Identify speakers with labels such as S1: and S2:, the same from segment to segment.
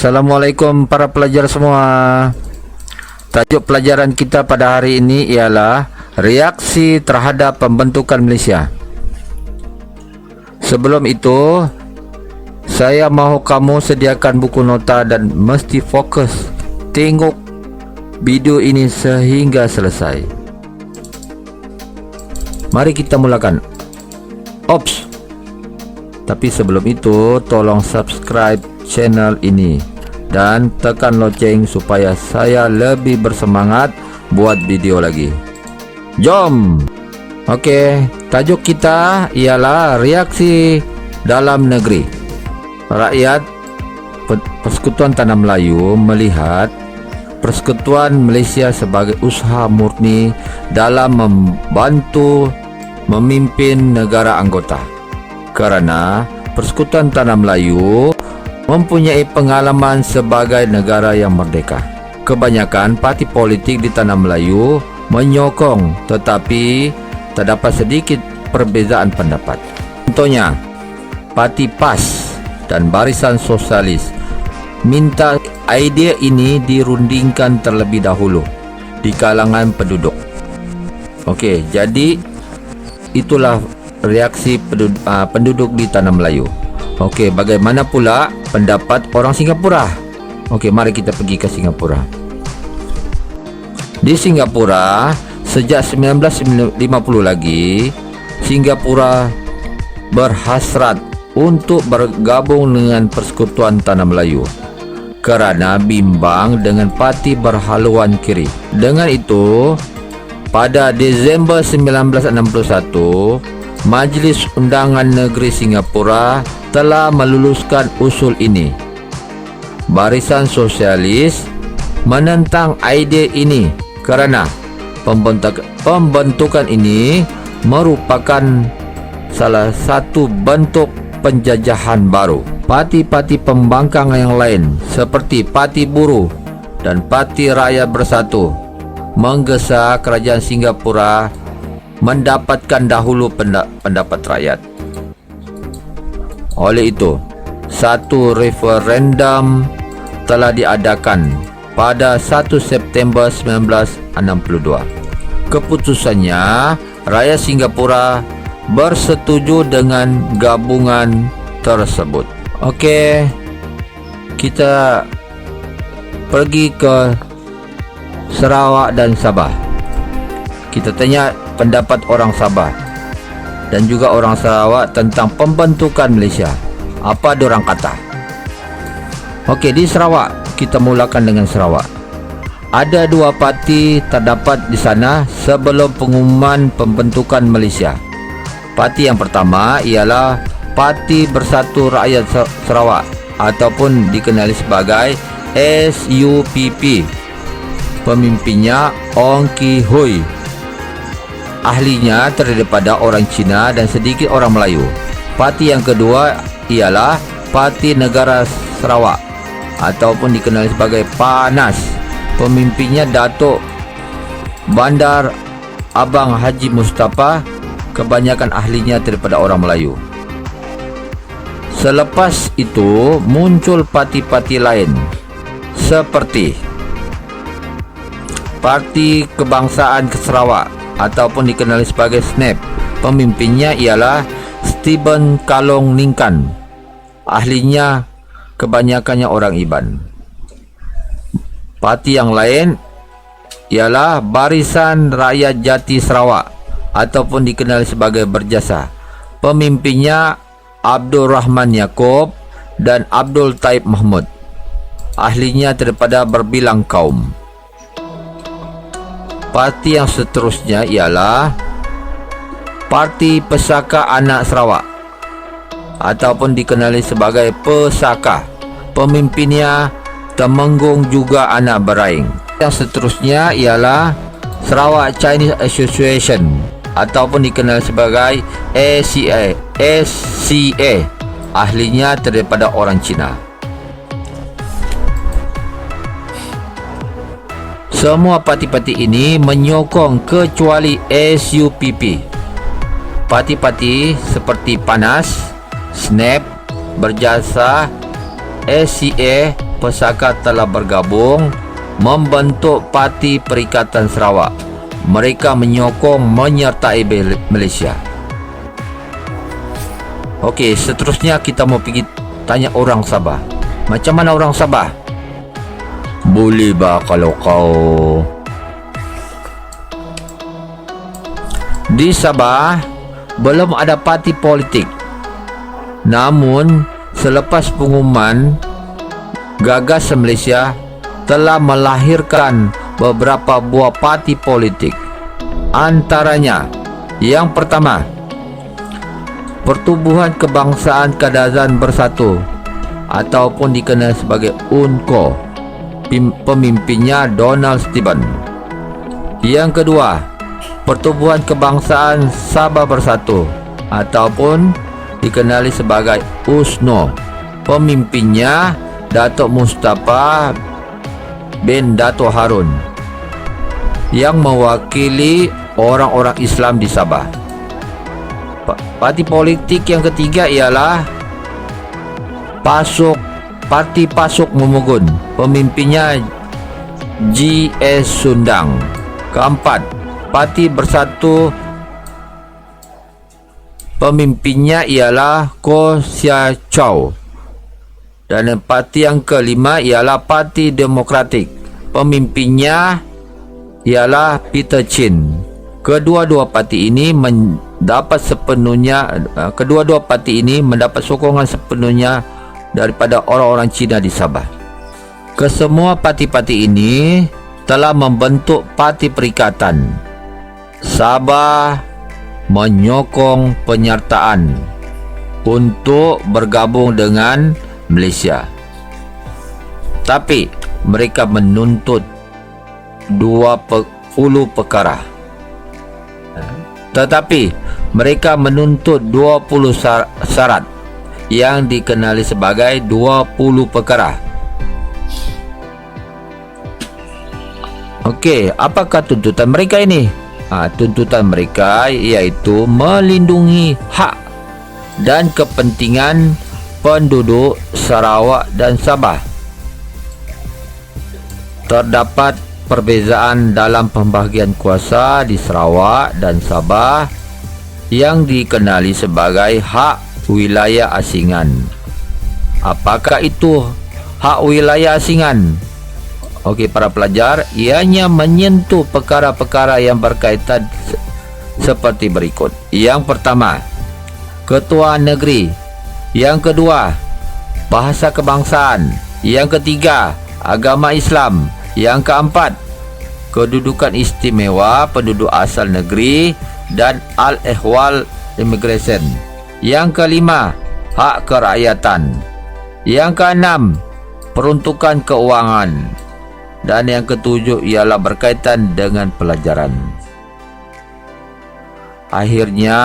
S1: Assalamualaikum para pelajar semua. Tajuk pelajaran kita pada hari ini ialah reaksi terhadap pembentukan Malaysia. Sebelum itu, saya mahu kamu sediakan buku nota dan mesti fokus tengok video ini sehingga selesai. Mari kita mulakan. Ops. Tapi sebelum itu, tolong subscribe channel ini dan tekan loceng supaya saya lebih bersemangat buat video lagi. Jom. Okey, tajuk kita ialah reaksi dalam negeri. Rakyat Persekutuan Tanah Melayu melihat Persekutuan Malaysia sebagai usaha murni dalam membantu memimpin negara anggota. Kerana Persekutuan Tanah Melayu mempunyai pengalaman sebagai negara yang merdeka. Kebanyakan parti politik di Tanah Melayu menyokong, tetapi terdapat sedikit perbezaan pendapat. Contohnya, Parti PAS dan Barisan Sosialis minta idea ini dirundingkan terlebih dahulu di kalangan penduduk. Okey, jadi itulah reaksi penduduk di Tanah Melayu. Okey, bagaimana pula pendapat orang Singapura? Okey, mari kita pergi ke Singapura. Di Singapura, sejak 1950 lagi, Singapura berhasrat untuk bergabung dengan Persekutuan Tanah Melayu kerana bimbang dengan parti berhaluan kiri. Dengan itu, pada Disember 1961, Majlis Undangan Negeri Singapura telah meluluskan usul ini. Barisan Sosialis menentang idea ini kerana pembentukan ini merupakan salah satu bentuk penjajahan baru. Parti-parti pembangkang yang lain seperti Parti Buruh dan Parti Rakyat Bersatu menggesa kerajaan Singapura mendapatkan dahulu pendapat rakyat. Oleh itu, satu referendum telah diadakan pada 1 September 1962. Keputusannya, rakyat Singapura bersetuju dengan gabungan tersebut. Okey, kita pergi ke Sarawak dan Sabah. Kita tanya pendapat orang Sabah dan juga orang Sarawak tentang pembentukan Malaysia. Apa diorang kata? Okey, di Sarawak, kita mulakan dengan Sarawak. Ada dua parti terdapat di sana sebelum pengumuman pembentukan Malaysia. Parti yang pertama ialah Parti Bersatu Rakyat Sarawak ataupun dikenali sebagai SUPP. Pemimpinnya Ong Ki Hui. Ahlinya terdiri daripada orang Cina dan sedikit orang Melayu. Parti yang kedua ialah Parti Negara Sarawak ataupun dikenali sebagai PANAS. Pemimpinnya Datuk Bandar Abang Haji Mustafa. Kebanyakan ahlinya daripada orang Melayu. Selepas itu muncul parti-parti lain seperti Parti Kebangsaan Sarawak ataupun dikenali sebagai SNAP. Pemimpinnya ialah Stephen Kalong Ningkan. Ahlinya kebanyakannya orang Iban. Parti yang lain ialah Barisan Rakyat Jati Sarawak ataupun dikenali sebagai Berjasa. Pemimpinnya Abdul Rahman Yaakob dan Abdul Taib Mahmud. Ahlinya daripada berbilang kaum. Parti yang seterusnya ialah Parti Pesaka Anak Sarawak ataupun dikenali sebagai Pesaka. Pemimpinnya Temenggung juga anak Beraing. Yang seterusnya ialah Sarawak Chinese Association ataupun dikenali sebagai SCA. Ahlinya daripada orang Cina. Semua parti-parti ini menyokong kecuali SUPP. Parti-parti seperti PANAS, SNAP, Berjasa, SCA pesaka telah bergabung membentuk Parti Perikatan Sarawak. Mereka menyokong menyertai Malaysia. Okey, seterusnya kita mau pergi tanya orang Sabah. Macam mana orang Sabah? Boleh bah kalau kau di Sabah belum ada parti politik. Namun selepas pengumuman, Gagasan Malaysia telah melahirkan beberapa buah parti politik. Antaranya, yang pertama, Pertubuhan Kebangsaan Kadazan Bersatu ataupun dikenal sebagai UNCO. Pemimpinnya Donald Stephen. Yang kedua, Pertubuhan Kebangsaan Sabah Bersatu ataupun dikenali sebagai USNO. Pemimpinnya Datuk Mustafa bin Dato' Harun yang mewakili orang-orang Islam di Sabah. Parti politik yang ketiga ialah Parti Pasuk Memugun. Pemimpinnya G.S. Sundang. Keempat, Parti Bersatu. Pemimpinnya ialah Koh Sia Chow. Dan parti yang kelima ialah Parti Demokratik. Pemimpinnya ialah Peter Chin. Kedua-dua parti ini mendapat sokongan sepenuhnya daripada orang-orang Cina di Sabah. Kesemua parti-parti ini telah membentuk Parti Perikatan. Sabah menyokong penyertaan untuk bergabung dengan Malaysia. Tapi mereka menuntut 20 perkara. Tetapi mereka menuntut 20 syarat yang dikenali sebagai 20 perkara. Okey, apakah tuntutan mereka ini? Tuntutan mereka iaitu melindungi hak dan kepentingan penduduk Sarawak dan Sabah. Terdapat perbezaan dalam pembahagian kuasa di Sarawak dan Sabah yang dikenali sebagai hak wilayah asingan. Apakah itu hak wilayah asingan? Okey para pelajar, ianya menyentuh perkara-perkara yang berkaitan seperti berikut. Yang pertama, ketua negeri. Yang kedua, bahasa kebangsaan. Yang ketiga, agama Islam. Yang keempat, kedudukan istimewa penduduk asal negeri dan al-ehwal immigration. Yang kelima, hak kerakyatan. Yang keenam, peruntukan keuangan. Dan yang ketujuh ialah berkaitan dengan pelajaran. Akhirnya,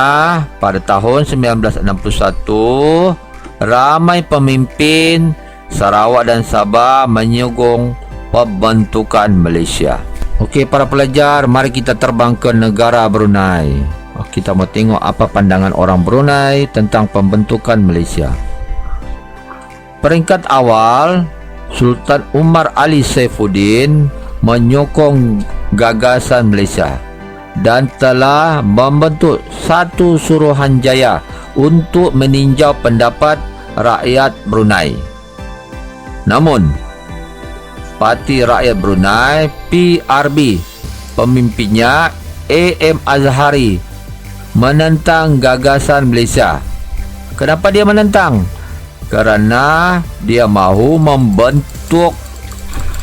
S1: pada tahun 1961, ramai pemimpin Sarawak dan Sabah menyokong pembentukan Malaysia. Okey para pelajar, mari kita terbang ke negara Brunei. Kita mau tengok apa pandangan orang Brunei tentang pembentukan Malaysia. Peringkat awal, Sultan Umar Ali Saifuddin menyokong gagasan Malaysia dan telah membentuk satu Suruhanjaya untuk meninjau pendapat rakyat Brunei. Namun, Parti Rakyat Brunei PRB, pemimpinnya A.M. Azhari, menentang gagasan Malaysia. Kenapa dia menentang? Kerana dia mahu membentuk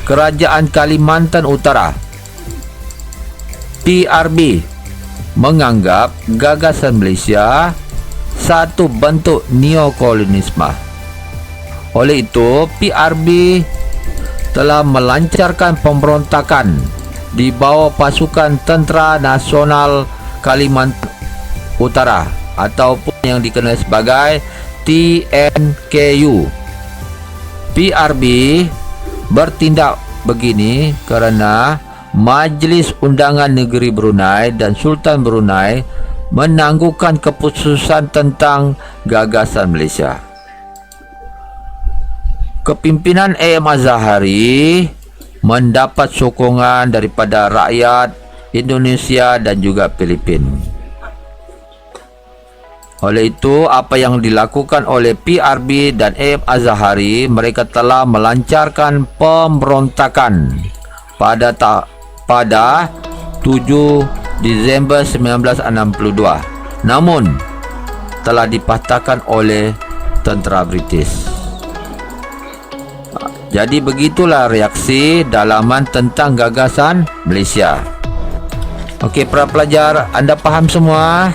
S1: Kerajaan Kalimantan Utara. PRB menganggap gagasan Malaysia satu bentuk neokolonialisme. Oleh itu, PRB telah melancarkan pemberontakan di bawah pasukan Tentera Nasional Kalimantan Utara ataupun yang dikenal sebagai TNKU. PRB bertindak begini kerana Majlis Undangan Negeri Brunei dan Sultan Brunei menangguhkan keputusan tentang gagasan Malaysia. Kepimpinan A.M. Az-Zahari mendapat sokongan daripada rakyat Indonesia dan juga Filipina. Oleh itu, apa yang dilakukan oleh PRB dan A.M. Az-Zahari, mereka telah melancarkan pemberontakan pada 7 Disember 1962. Namun, telah dipatahkan oleh tentera British. Jadi begitulah reaksi dalaman tentang gagasan Malaysia. Okey, para pelajar, anda faham semua?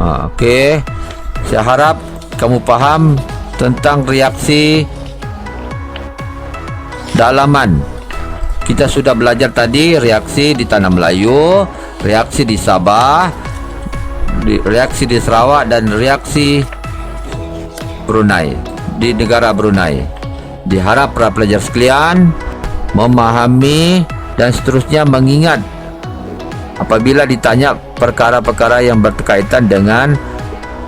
S1: Okey, saya harap kamu faham tentang reaksi dalaman. Kita sudah belajar tadi reaksi di Tanah Melayu, reaksi di Sabah, reaksi di Sarawak, dan reaksi Brunei, di negara Brunei. Diharap para pelajar sekalian memahami dan seterusnya mengingat apabila ditanya perkara-perkara yang berkaitan dengan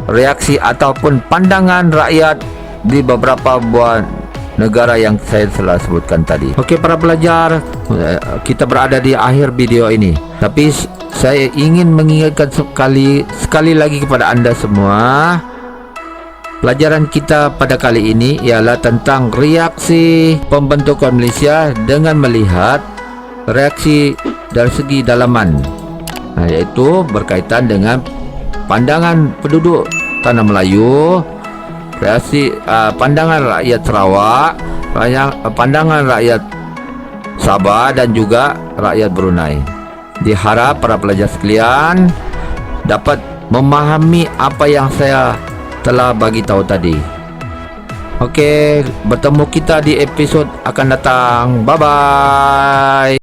S1: reaksi ataupun pandangan rakyat di beberapa buah negara yang saya telah sebutkan tadi. Okey para pelajar, kita berada di akhir video ini, tapi saya ingin mengingatkan sekali lagi kepada anda semua. Pelajaran kita pada kali ini ialah tentang reaksi pembentukan Malaysia dengan melihat reaksi dari segi dalaman, iaitu berkaitan dengan pandangan penduduk Tanah Melayu, reaksi pandangan rakyat Sarawak, pandangan rakyat Sabah dan juga rakyat Brunei. Diharap para pelajar sekalian dapat memahami apa yang saya telah bagi tahu tadi. Okey, bertemu kita di episod akan datang. Bye bye.